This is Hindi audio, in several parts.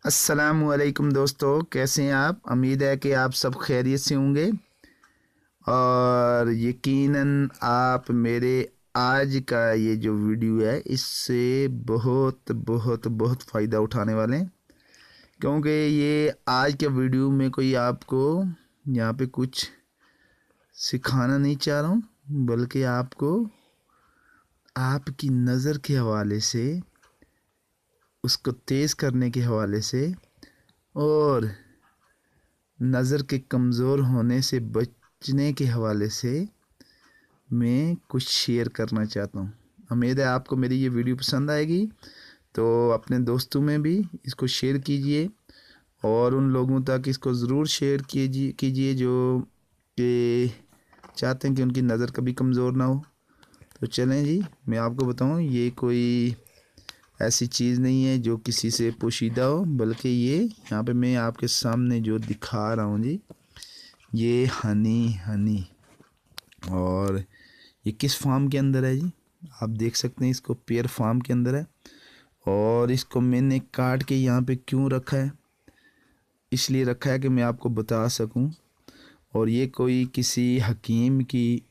अस्सलामुअलैकुम दोस्तों, कैसे हैं आप। उम्मीद है कि आप सब खैरियत से होंगे और यकीनन आप मेरे आज का ये जो वीडियो है इससे बहुत बहुत बहुत फ़ायदा उठाने वाले हैं। क्योंकि ये आज के वीडियो में कोई आपको यहाँ पे कुछ सिखाना नहीं चाह रहा हूँ, बल्कि आपको आपकी नज़र के हवाले से, उसको तेज़ करने के हवाले से और नज़र के कमज़ोर होने से बचने के हवाले से मैं कुछ शेयर करना चाहता हूँ। उम्मीद है आपको मेरी ये वीडियो पसंद आएगी, तो अपने दोस्तों में भी इसको शेयर कीजिए और उन लोगों तक इसको ज़रूर शेयर कीजिए जो कि चाहते हैं कि उनकी नज़र कभी कमज़ोर ना हो। तो चलें जी, मैं आपको बताऊँ, ये कोई ऐसी चीज़ नहीं है जो किसी से पोशीदा हो, बल्कि ये यहाँ पे मैं आपके सामने जो दिखा रहा हूँ जी, ये हनी और ये किस फार्म के अंदर है जी, आप देख सकते हैं इसको पेयर फार्म के अंदर है। और इसको मैंने काट के यहाँ पे क्यों रखा है, इसलिए रखा है कि मैं आपको बता सकूं। और ये कोई किसी हकीम की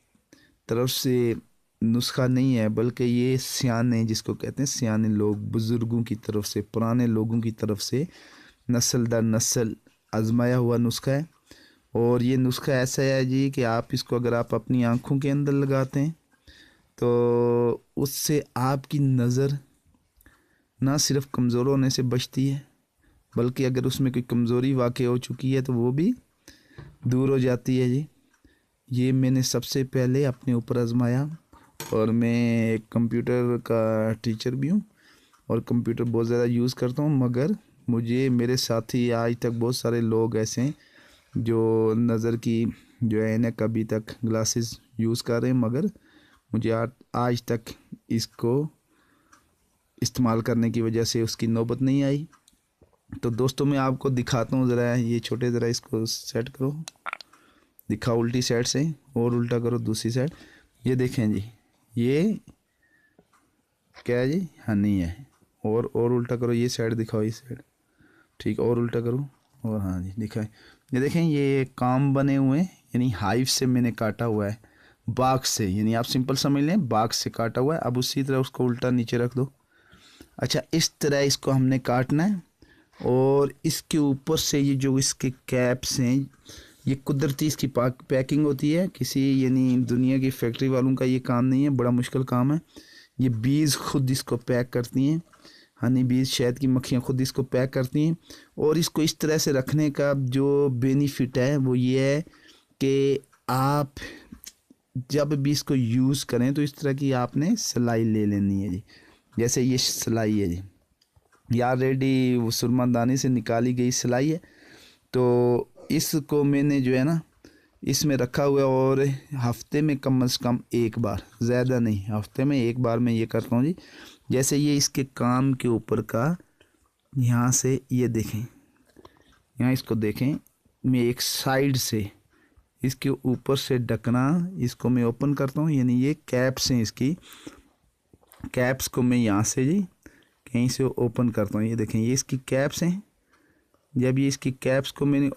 तरफ से नुस्खा नहीं है, बल्कि ये सियाने, जिसको कहते हैं सियाने लोग, बुज़ुर्गों की तरफ से, पुराने लोगों की तरफ से नस्ल दर नस्ल आजमाया हुआ नुस्खा है। और ये नुस्खा ऐसा है जी कि आप इसको अगर आप अपनी आँखों के अंदर लगाते हैं तो उससे आपकी नज़र ना सिर्फ कमज़ोर होने से बचती है, बल्कि अगर उसमें कोई कमज़ोरी वाक़ई हो चुकी है तो वो भी दूर हो जाती है जी। ये मैंने सबसे पहले अपने ऊपर आजमाया और मैं एक कंप्यूटर का टीचर भी हूँ और कंप्यूटर बहुत ज़्यादा यूज़ करता हूँ, मगर मुझे मेरे साथी आज तक बहुत सारे लोग ऐसे हैं जो नज़र की जो है ना कभी तक ग्लासेस यूज़ कर रहे हैं, मगर मुझे आज तक इसको इस्तेमाल करने की वजह से उसकी नौबत नहीं आई। तो दोस्तों मैं आपको दिखाता हूँ, ज़रा ये छोटे, ज़रा इसको सेट करो, दिखाओ उल्टी साइड से और उल्टा करो दूसरी साइड। ये देखें जी, ये क्या है जी, हनी है। और उल्टा करो, ये साइड दिखाओ, इस साइड, ठीक, और उल्टा करो, और हाँ जी दिखाए। ये देखें, ये काम बने हुए हैं, यानी हाइव से मैंने काटा हुआ है, बाग से, यानी आप सिंपल समझ लें बाग से काटा हुआ है। अब उसी तरह उसको उल्टा नीचे रख दो। अच्छा, इस तरह इसको हमने काटना है और इसके ऊपर से ये जो इसके कैप्स हैं, ये कुदरती इसकी पैकिंग होती है, किसी यानी दुनिया की फैक्ट्री वालों का ये काम नहीं है, बड़ा मुश्किल काम है। ये बीज खुद इसको पैक करती हैं, हनी बीज, शहद की मक्खियाँ खुद इसको पैक करती हैं। और इसको इस तरह से रखने का जो बेनिफिट है वो ये है कि आप जब भी इसको यूज़ करें तो इस तरह की आपने सिलाई ले लेनी है जी। जैसे ये सिलाई है जी, ये ऑलरेडी वो सुरमादानी से निकाली गई सिलाई है। तो इसको मैंने जो है ना इसमें रखा हुआ है और हफ्ते में कम से कम एक बार, ज़्यादा नहीं, हफ्ते में एक बार मैं ये करता हूँ जी। जैसे ये इसके काम के ऊपर का, यहाँ से ये देखें, यहाँ इसको देखें, मैं एक साइड से इसके ऊपर से ढकना इसको मैं ओपन करता हूँ, यानी ये कैप्स हैं, इसकी कैप्स को मैं यहाँ से जी कहीं से ओपन करता हूँ। ये देखें, ये इसकी कैप्स हैं। जब ये इसकी कैप्स को मैंने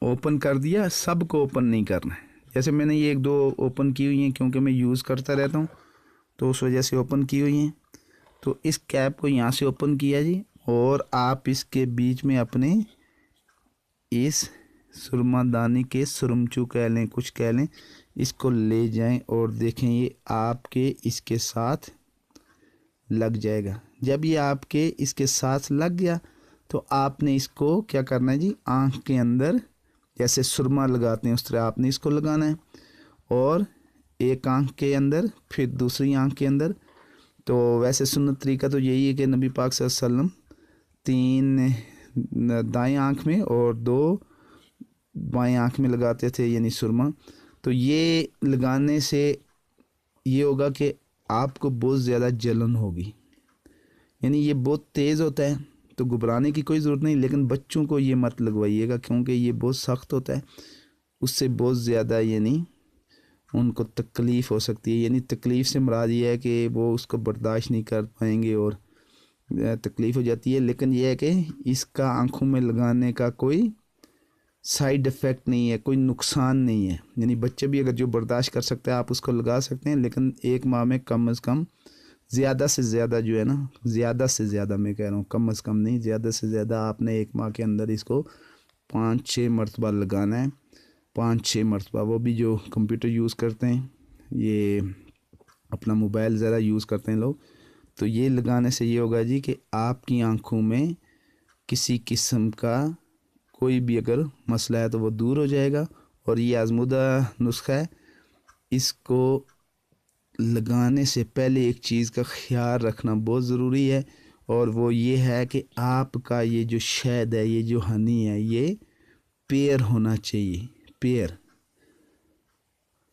ओपन कर दिया, सब को ओपन नहीं करना है। जैसे मैंने ये एक दो ओपन की हुई हैं क्योंकि मैं यूज़ करता रहता हूँ, तो उस वजह से ओपन की हुई हैं। तो इस कैप को यहाँ से ओपन किया जी, और आप इसके बीच में अपने इस सुरमादानी के सुरमचू कह लें, कुछ कह लें, इसको ले जाएं और देखें ये आपके इसके साथ लग जाएगा। जब ये आपके इसके साथ लग गया तो आपने इसको क्या करना है जी, आँख के अंदर जैसे सुरमा लगाते हैं उस तरह आपने इसको लगाना है, और एक आँख के अंदर फिर दूसरी आँख के अंदर। तो वैसे सुन्नत तरीका तो यही है कि नबी पाक सल्लल्लाहु अलैहि वसल्लम 3 दाएं आँख में और 2 बाएं आँख में लगाते थे, यानी सुरमा। तो ये लगाने से ये होगा कि आपको बहुत ज़्यादा जलन होगी, यानी ये बहुत तेज़ होता है, तो घबराने की कोई ज़रूरत नहीं। लेकिन बच्चों को ये मत लगवाइएगा क्योंकि ये बहुत सख्त होता है, उससे बहुत ज़्यादा यानी उनको तकलीफ़ हो सकती है। यानी तकलीफ़ से मुराद ये है कि वो उसको बर्दाश्त नहीं कर पाएंगे और तकलीफ़ हो जाती है। लेकिन यह है कि इसका आँखों में लगाने का कोई साइड इफ़ेक्ट नहीं है, कोई नुकसान नहीं है। यानी बच्चे भी अगर जो बर्दाश्त कर सकते हैं आप उसको लगा सकते हैं, लेकिन एक माह में कम से कम ज़्यादा से ज़्यादा जो है ना, ज़्यादा से ज़्यादा मैं कह रहा हूँ, कम से कम नहीं, ज़्यादा से ज़्यादा आपने एक माह के अंदर इसको 5-6 मरतबा लगाना है। 5-6 मरतबा, वो भी जो कंप्यूटर यूज़ करते हैं, ये अपना मोबाइल ज़रा यूज़ करते हैं लोग, तो ये लगाने से ये होगा जी कि आपकी आँखों में किसी किस्म का कोई भी अगर मसला है तो वो दूर हो जाएगा। और ये आज़मूदा नुस्खा है, इसको लगाने से पहले एक चीज़ का ख्याल रखना बहुत ज़रूरी है, और वो ये है कि आपका ये जो शहद है, ये जो हनी है, ये पेयर होना चाहिए। पेयर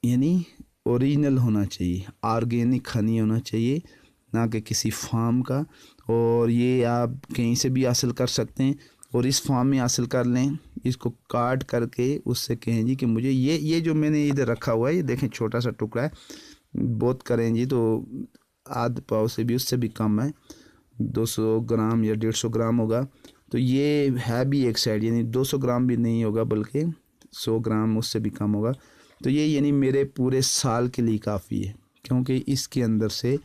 यानी ओरिजिनल होना चाहिए, ऑर्गेनिक हनी होना चाहिए, ना कि किसी फार्म का। और ये आप कहीं से भी हासिल कर सकते हैं, और इस फार्म में हासिल कर लें, इसको काट करके उससे कहें जी कि मुझे ये जो मैंने इधर रखा हुआ है, ये देखें छोटा सा टुकड़ा है, बहुत करें जी तो आध पाव से भी, उससे भी कम है, 200 ग्राम या 150 ग्राम होगा। तो ये है भी एक साइड, यानी 200 ग्राम भी नहीं होगा, बल्कि 100 ग्राम उससे भी कम होगा। तो ये यानी मेरे पूरे साल के लिए काफ़ी है, क्योंकि इसके अंदर से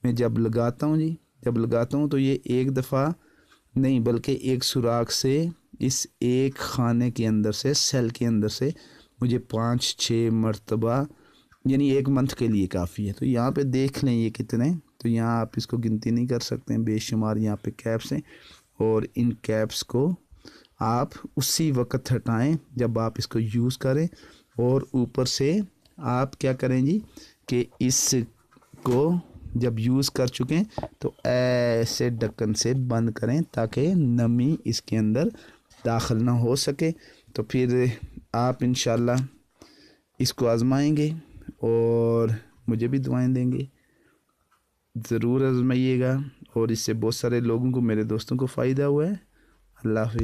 मैं जब लगाता हूँ जी, जब लगाता हूँ तो ये एक दफ़ा नहीं बल्कि एक सुराख से, इस एक खाने के अंदर से, सेल के अंदर से मुझे 5-6 मरतबा, यानी एक मंथ के लिए काफ़ी है। तो यहाँ पे देख लें ये कितने, तो यहाँ आप इसको गिनती नहीं कर सकते हैं, बेशुमार यहाँ पे कैप्स हैं। और इन कैप्स को आप उसी वक्त हटाएं जब आप इसको यूज़ करें, और ऊपर से आप क्या करें जी कि इसको जब यूज़ कर चुकें तो ऐसे ढक्कन से बंद करें ताकि नमी इसके अंदर दाखिल ना हो सके। तो फिर आप इंशाल्लाह इसको आज़माएंगे और मुझे भी दुआएं देंगे। ज़रूर आज़माइएगा, और इससे बहुत सारे लोगों को, मेरे दोस्तों को फ़ायदा हुआ है। अल्लाह हाफ़िज़।